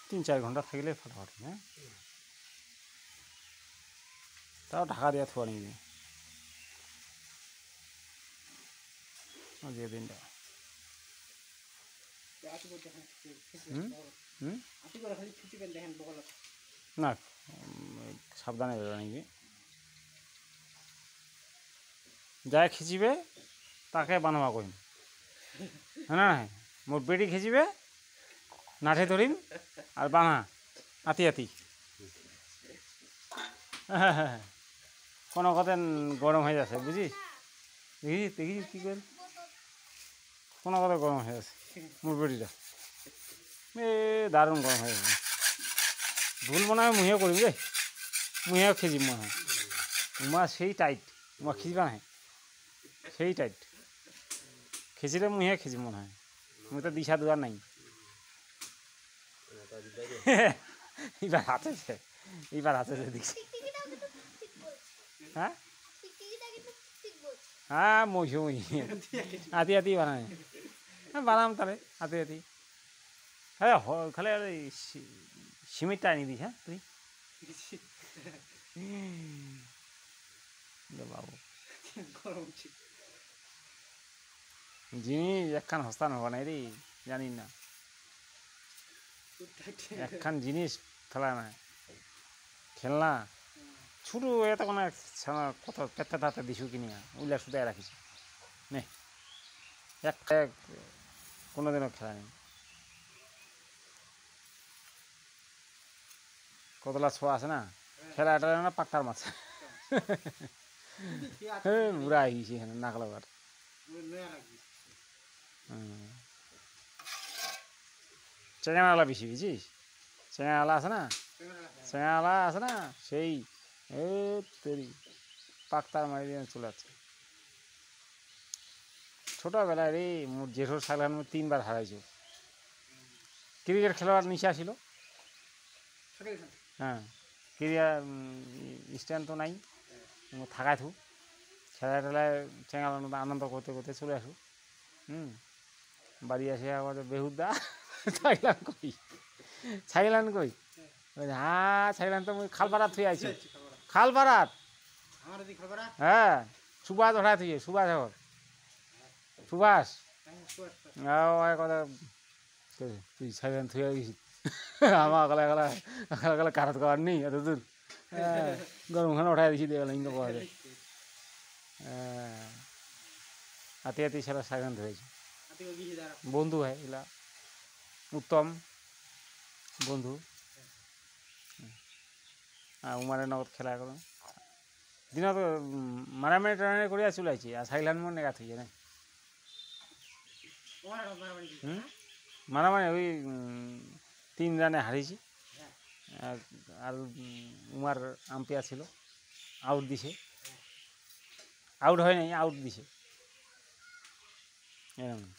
3-4 ঘন্টা থাকলে ফাটাফাটি। হ্যাঁ, তাও ঢাকা দিয়া থোয়া নিবি যে দিনটা। না সাবধানে বেরো নিবি, যাই খিচিবে তাকে বানাবা কইম, হ্যাঁ না মোর বেটি খিচিবে নাঠে ধরিম আর বানা আতি আতি। হ্যাঁ হ্যাঁ হ্যাঁ, কোনো কথা গরম হয়ে যাচ্ছে বুঝিস, দেখিস দেখিস কী করে কোনো কথা গরম হয়ে যাচ্ছে মোর বেটিটা, দারুণ গরম হয়ে যাচ্ছে। ভুল মনে হয় মুহিও করিম রে, মুহিও খিচিম মনে হয়, উমা সেই টাইট, উমা খিচিবা নাই সেই টাইট, খিচিলে মুহিও খিচিম মনে হয়, মুই তো দিশা দুয়ার নাই। এইবার হাতেছে, এইবার হাতেছে দেখছি। হ্যাঁ হ্যাঁ মহিও মুহি আতি আতি বানাই, হ্যাঁ বানাম তাহলে আতি আতি। হ্যাঁ খালি সিমেন্টটা আনি দিস। হ্যাঁ তুই বাবু জিনিস একখান হস্তা নহবা নাই রে, জানি না একখান জিনিস ফেলা নাই, খেলনা ছোটো এত কোনো কত পেতে তাতে দিছু কিনিয়া উল্লা শুধু রাখিস নে, একটা কোনোদিনও খেলা নেই। কতলা ছোঁয়া আছে না, খেলা এটা না পাক্কার মাছ। বুড়া গেছি এখানে নাকলাবার। চেঙ্গানালা বেশি বুঝিস, চেঙ্গানালা আছে না, চেঙ্গানালা আছে না সেই তৈরি পাক্তার মারি দিয়ে চলে যাচ্ছে। ছোটোবেলায় রে মোর জেঠোর সাগলান 3বার হারাইছো। ক্রিকেট খেলোয়াড় নিচে আসিল, হ্যাঁ ক্রিকেট স্ট্যান্ড তো নাই, থাকায় থু খেলায় টেলায় চেঙ্গালানো আনন্দ করতে করতে চলে আসু। বাড়ি আসে আবার বেহুদা ছাইলান কই, ছাইলান কই, হ্যাঁ ছাইলান তো মুই খালপাড়াত থুই আইছি, খালপাড়াত। হ্যাঁ সুভাষ ধরায় থুই, সুভাষ হর সুভাষ কথা তুই ছাইলান থুই গেছি। আমার গলা গলা গলা কারাত খাওয়ার নেই এত দূর, গরমখানে উঠাই দিছি দিয়ে গেল ইঙ্গ পাওয়া যায়। হাতি হাতি সেরা সাইলেন ধরেছি, বন্ধু হয় এগুলা উত্তম বন্ধু। উমারের নগদ খেলা করো দিনত মারামারি টারামারি করিয়া চলাইছি, আর সাইলান মনে গাছ হয়ে না মারামারি ওই 3 রানে হারিয়েছি, আর উমার আম্পায়ার ছিল আউট দিছে, আউট হয় নাই আউট দিছে এরকম।